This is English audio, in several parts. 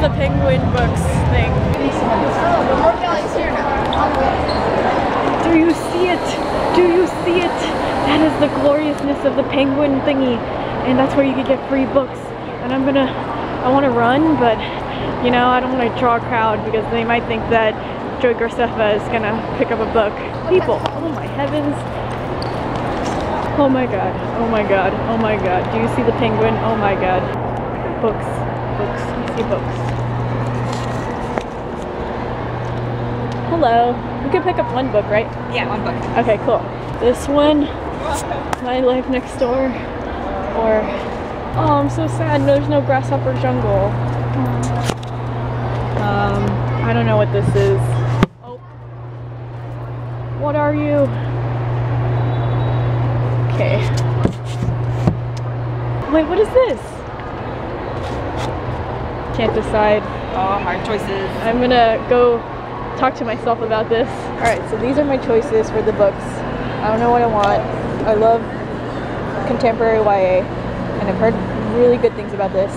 the Penguin Books thing? Do you see it? Do you see it? That is the gloriousness of the Penguin thingy, and that's where you can get free books. And I want to run, but you know, I don't want to draw a crowd because they might think that Joy Graceffa is gonna pick up a book. People, oh my heavens. Oh my god, oh my god, oh my god. Do you see the penguin? Oh my god. Books, books, I see books. Hello. We can pick up one book, right? Yeah, one book. Okay, cool. This one, My Life Next Door, or, oh, I'm so sad, there's no Grasshopper Jungle. I don't know what this is. Oh. What are you? Okay. Wait, what is this? Can't decide. Oh, hard choices. I'm gonna go talk to myself about this. Alright, so these are my choices for the books. I don't know what I want. I love contemporary YA, and I've heard really good things about this.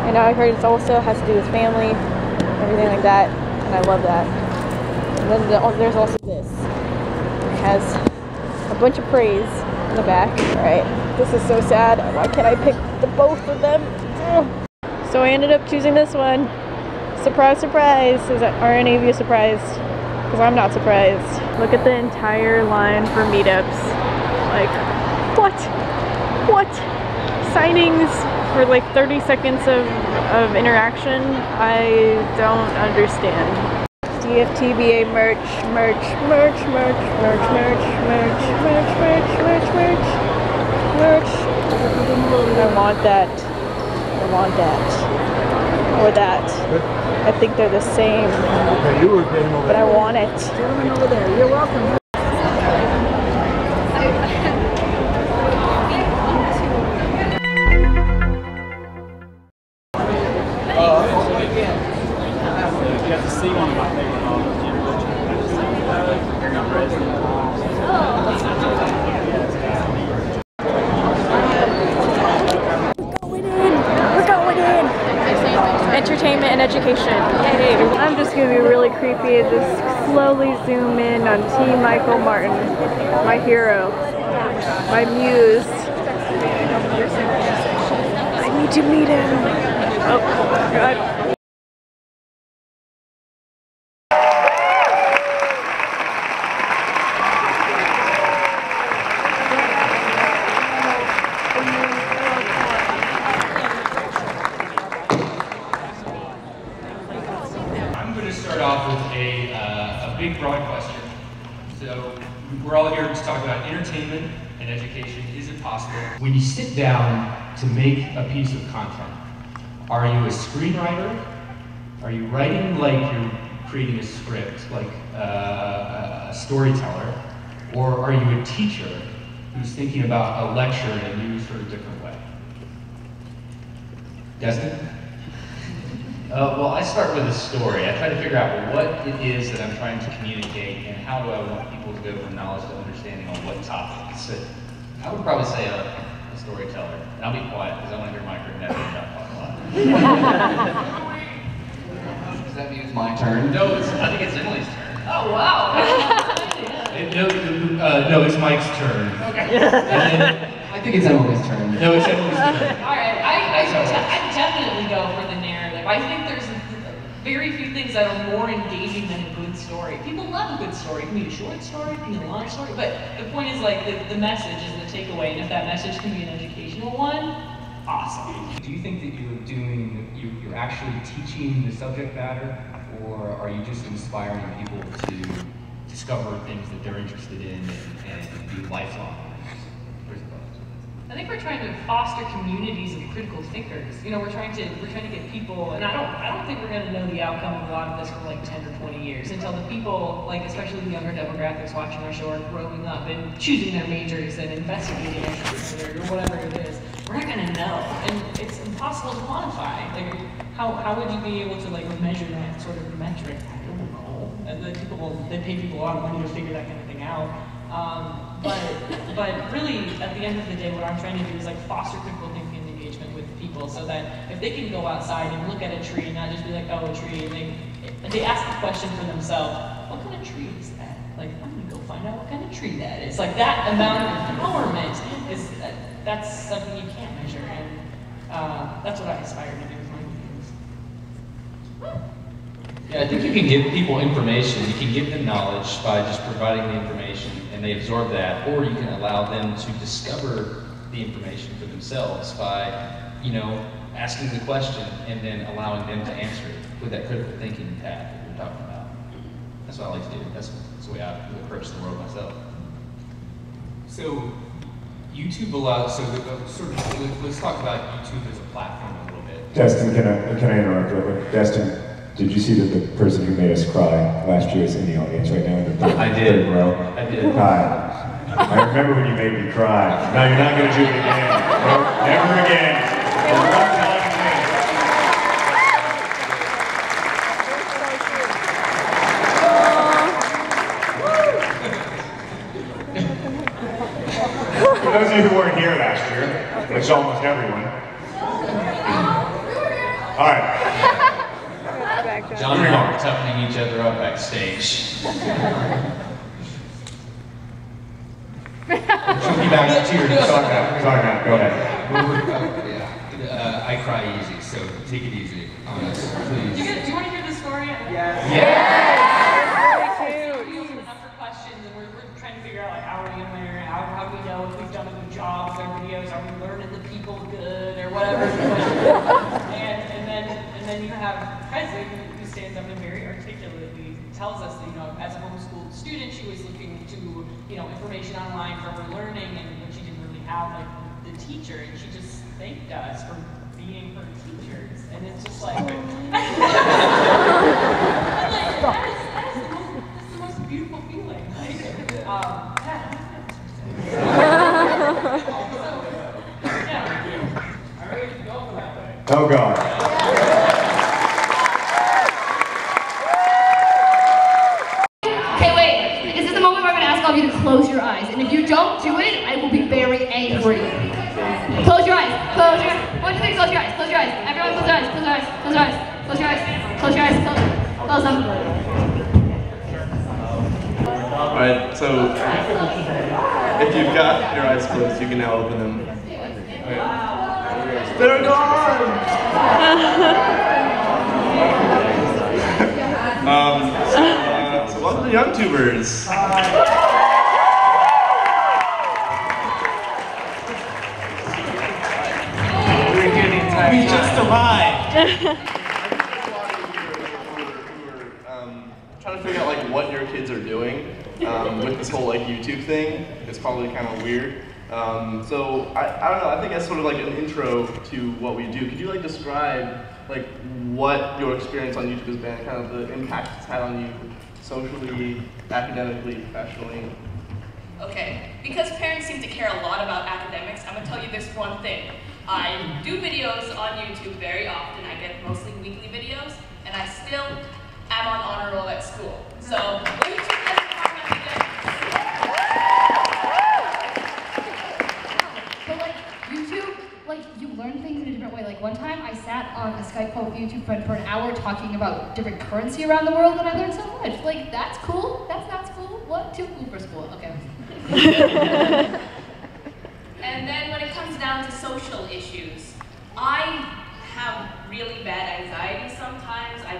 And now I heard it also has to do with family, everything like that, and I love that. And then there's also this. It has a bunch of praise in the back. Alright, this is so sad. Why can't I pick the both of them? Ugh. So I ended up choosing this one. Surprise, surprise! Are any of you surprised? Because I'm not surprised. Look at the entire line for meetups. Like, what? What? Signings for like 30 seconds of interaction? I don't understand. DFTBA merch, merch, merch, merch, merch, merch, merch, merch, merch, merch, merch, merch. I want that. I want that. Or that. I think they're the same. But I want it. Gentlemen over there, you're welcome. You have to see one of my favorite novels. We're going in! Entertainment and education. Yay! I'm just gonna be really creepy and just slowly zoom in on T. Michael Martin, my hero, my muse. I need to meet him. Oh, God. Big broad question. So we're all here to talk about entertainment and education. Is it possible? When you sit down to make a piece of content, are you a screenwriter? Are you writing like you're creating a script, like a storyteller? Or are you a teacher who's thinking about a lecture in a new sort of different way? Destin? Well, I start with a story. I try to figure out what it is that I'm trying to communicate and how do I want people to go from knowledge to understanding on what topic. So I would probably say a storyteller. And I'll be quiet because I want to hear Mike or Neville talk a lot. Does that mean it's my turn? No, I think it's Emily's turn. Oh, wow! No, it's Mike's turn. Okay. I think it's Emily's turn. No, it's Emily's turn. All right, I definitely go for the narrative. I think there's very few things that are more engaging than a good story. People love a good story. It can be a short story, it can be a long story, but the point is like the message is the takeaway, and if that message can be an educational one, awesome. Do you think that you're actually teaching the subject matter, or are you just inspiring people to discover things that they're interested in and be lifelong learners? I think we're trying to foster communities of critical thinkers. You know, we're trying to get people, and I don't think we're going to know the outcome of a lot of this for like 10 or 20 years until the people, like especially the younger demographics watching our show, are growing up and choosing their majors and investigating it or whatever it is. We're not going to know, and it's impossible to quantify. Like, how would you be able to like measure that sort of metric? I don't know. And they pay people a lot of money to figure that kind of thing out. But really, at the end of the day, what I'm trying to do is like foster critical thinking and engagement with people critical, so that if they can go outside and look at a tree and not just be like, oh, a tree, and they ask the question for themselves, what kind of tree is that? Like, I'm gonna go find out what kind of tree that is. Like, that amount of empowerment is, that's something you can't measure, and that's what I aspire to do with my videos. Yeah, I think you can give people information. You can give them knowledge by just providing the information and they absorb that, or you can allow them to discover the information for themselves by, you know, asking the question and then allowing them to answer it with that critical thinking path that we're talking about. That's what I like to do. That's the way I approach the world myself. So YouTube allows, let's talk about YouTube as a platform a little bit. Destin, can I interrupt real quick? Destin, did you see that the person who made us cry last year is in the audience right now in the third row? I did. Hi. I remember when you made me cry. Now you're not going to do it again. Nope, never again. For those of you who weren't here last year, which is almost everyone. All right. John and Mark toughening each other up backstage. Back to tears. Sorry, Matt. Go ahead. I cry easy, so take it easy on us, please. Do you want to hear the story? Yes. We open it up for questions, and we're trying to figure out like how are we going to measure it? How do we know if we've done a good job with our videos? Are we learning the people good or whatever? and then you have Presley who stands up and very articulately tells us that, you know, as a homeschooled student, she was looking to, you know, information online for her learning, and when she didn't really have like the teacher, and she just thanked us for being her teachers, and it's just like, that's the most beautiful feeling. Like, Oh God. Okay, wait. This is the moment where I'm going to ask all of you to close your eyes. And if you don't do it, I will be very angry. Close your eyes. Close your eyes. 1, 2, 3, close your eyes. Close your eyes. Everyone close your eyes. Close your eyes. Close your eyes. Close your eyes. Close your eyes. Close them. Alright, so if you've got your eyes closed, you can now open them. They're gone! So welcome to YouTubers. We just arrived. Trying to figure out like what your kids are doing with this whole like YouTube thing. It's probably kind of weird. So I don't know. I think that's sort of like an intro to what we do. Could you like describe like what your experience on YouTube has been, kind of the impact it's had on you socially, academically, professionally? Okay, because parents seem to care a lot about academics, I'm gonna tell you this one thing. I do videos on YouTube very often. I get mostly weekly videos, and I still am on honor roll at school. So YouTube doesn't count as good. But like, YouTube, like, you learn things in a different way. Like, one time I sat on a Skype call with a YouTube friend for an hour talking about different currency around the world, and I learned so much. Like, that's cool. That's not school. What? Too cool for school. Okay. And then when it comes down to social issues, I have really bad anxiety sometimes. I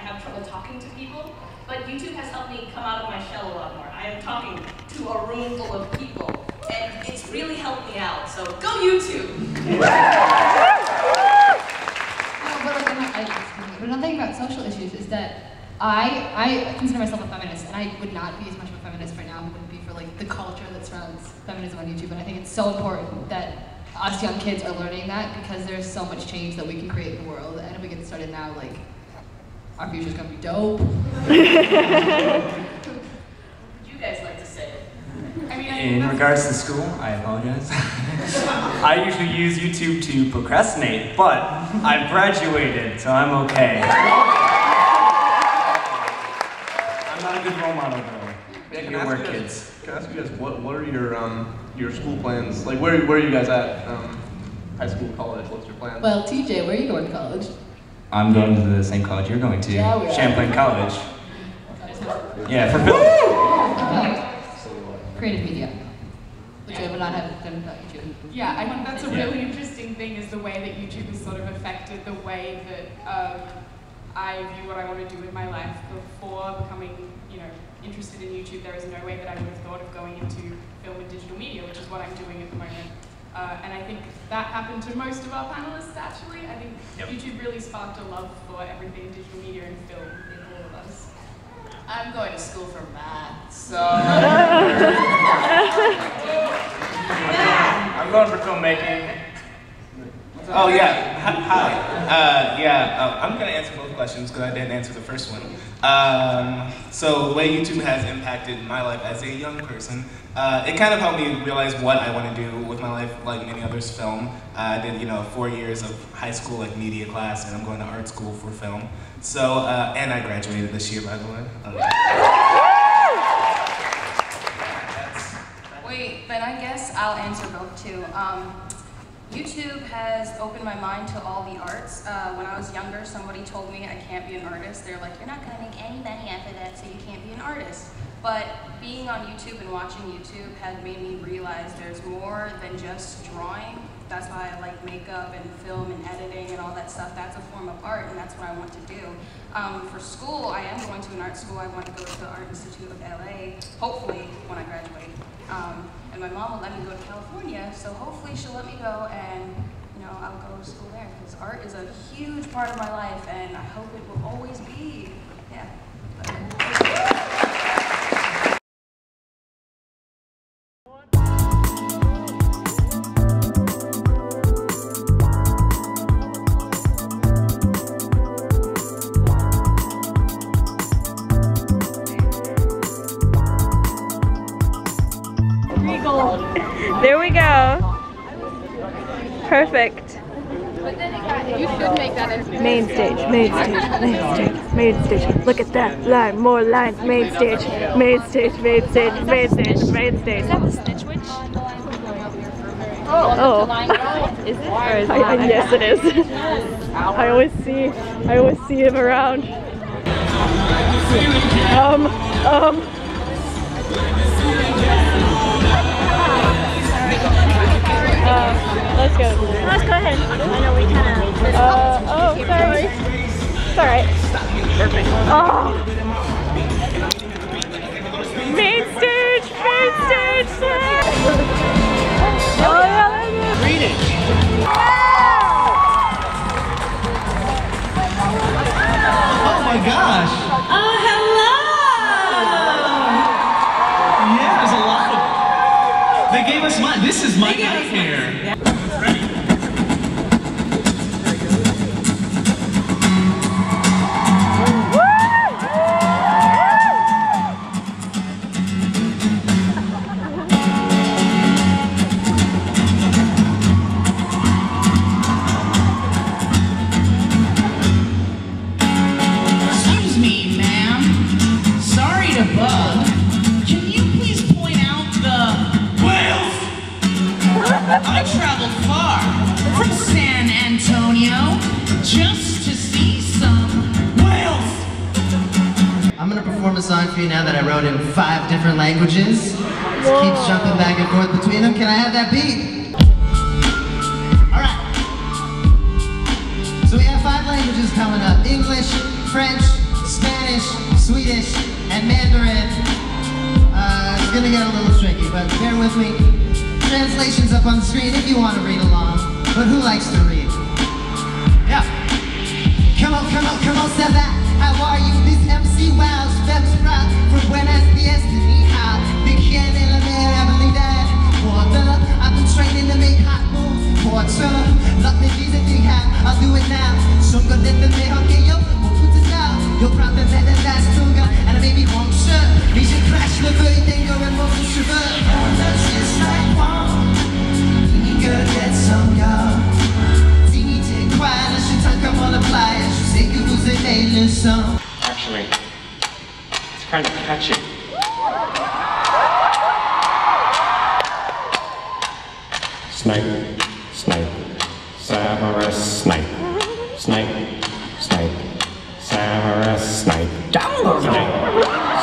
have trouble talking to people, but YouTube has helped me come out of my shell a lot more. I am talking to a room full of people, and it's really helped me out, so go YouTube! But another thing about social issues is that I consider myself a feminist, and I would not be as much of a feminist right now if it wouldn't be for like the culture that surrounds feminism on YouTube. And I think it's so important that us young kids are learning that, because there's so much change that we can create in the world, and if we get started now, like, our future's gonna be dope. What would you guys like to say? In regards to school, I apologize. I usually use YouTube to procrastinate, but I've graduated, so I'm okay. I'm not a good role model, though. Yeah, Your work, kids. Can I ask you guys what are your school plans? Like where are you guys at? High school, college, what's your plan? Well, TJ, where are you going to college? I'm going to the same college you're going to, Yeah, we are. Champlain College. Yeah, for film. Creative media, which I would not have done without YouTube. Yeah, I think that's a really interesting thing, is the way that YouTube has sort of affected the way that I view what I want to do with my life. Before becoming, interested in YouTube, there is no way that I would have thought of going into film and digital media, which is what I'm doing at the moment. And I think that happened to most of our panelists, actually. I think YouTube really sparked a love for everything digital media and film in all of us. I'm going to school for math, so... I'm going for filmmaking. Oh yeah, hi. I'm gonna answer both questions because I didn't answer the first one. So the way YouTube has impacted my life as a young person, it kind of helped me realize what I want to do with my life, like many others, film. I did, 4 years of high school, like media class, and I'm going to art school for film. So, and I graduated this year, by the way. Wait, but I guess I'll answer both too. YouTube has opened my mind to all the arts. When I was younger, somebody told me I can't be an artist. They're like, you're not gonna make any money after that, so you can't be an artist. But being on YouTube and watching YouTube had made me realize there's more than just drawing. That's why I like makeup and film and editing and all that stuff. That's a form of art, and that's what I want to do. For school, I am going to an art school. I want to go to the Art Institute of LA, hopefully, when I graduate. And my mom will let me go to California, so hopefully she'll let me go and, I'll go to school there, because art is a huge part of my life, and I hope it will always be. Yeah. There we go. Perfect. You should make that into Main stage, main stage, main stage, main stage. Look at that line, more lines. Main stage, main stage, main stage, main stage, main stage. Is that the Stitch Witch? Oh. Is it? Or is it yes, it is. I always see him around. Let's go. Let's go ahead. I know we kind of. Oh, sorry. It's alright. Perfect. Oh. Main stage, main stage. Oh yeah, read it. Oh my gosh. Oh, hello. Yeah, there's a lot of. They gave us mine. This is my nightmare. I traveled far from San Antonio just to see some whales. I'm gonna perform a song for you now that I wrote in 5 different languages. Just keep jumping back and forth between them. Can I have that beat? Alright. So we have 5 languages coming up. English, French, Spanish, Swedish, and Mandarin. It's gonna get a little tricky, but bear with me. Translations up on the screen if you want to read along. But who likes to read? Yeah. Come on, step back. How are you? This MC Wow, steps proud from Buenas Dias to Ni Hao. Big hand in the man, I believe that. Water, I've been training to make hot moves. Water, love me, Jesus, big hat. I'll do it now. Sugar, let the man, okay, yo. We'll put this out. You'll probably let that last longer. And I may be wrong, sure. Mais je crache le feu et t'es un mot de cheveux. That's just like one. Actually, it's kind of catchy. Snipe, snipe. Severus Snape. Snape. Snape. Severus Snape. Dumbledore.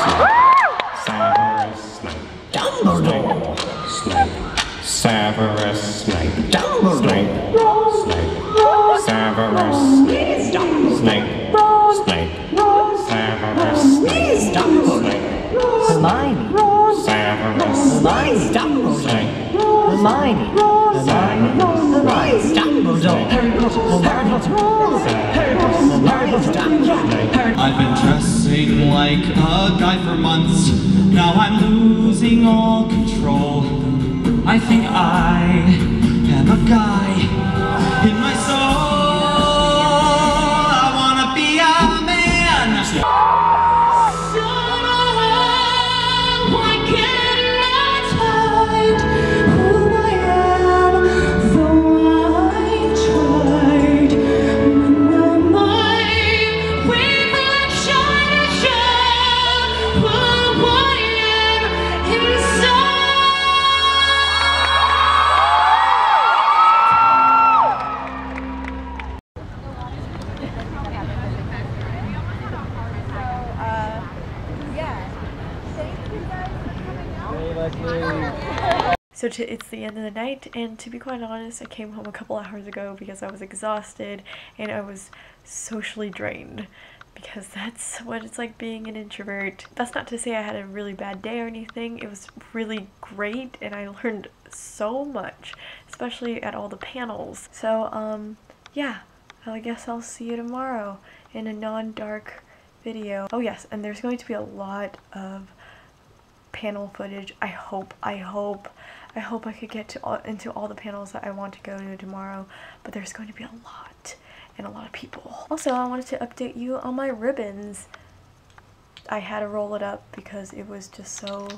Snape. Severus Snape. Dumbledore. Snape. Severus Snape. Dumbledore. Snape. Severus Snape. Snape. Snape. Severus Snape. Dumbledore. Hermione. Severus Snape. Dumbledore. Hermione. Hermione. Dumbledore. Harry Potter. Harry Potter. Harry Potter. Harry Potter. I've been dressing like a guy for months. Now I'm losing all control. I think I am a guy in my soul. I wanna be a man. So why can't I hide who I am? Though I tried. When will my reflection show who I am inside? So it's the end of the night, and to be quite honest, I came home a couple hours ago because I was exhausted and I was socially drained, because that's what it's like being an introvert. That's not to say I had a really bad day or anything. It was really great and I learned so much, especially at all the panels. So yeah, I guess I'll see you tomorrow in a non-dark video. Oh yes, and there's going to be a lot of panel footage. I hope I could get into all the panels that I want to go to tomorrow, but there's going to be a lot and a lot of people. Also, I wanted to update you on my ribbons. I had to roll it up because it was just so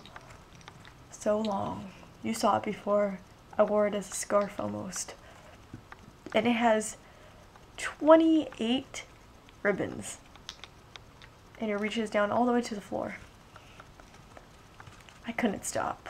long. You saw it before. I wore it as a scarf almost. And it has 28 ribbons. And it reaches down all the way to the floor. I couldn't stop.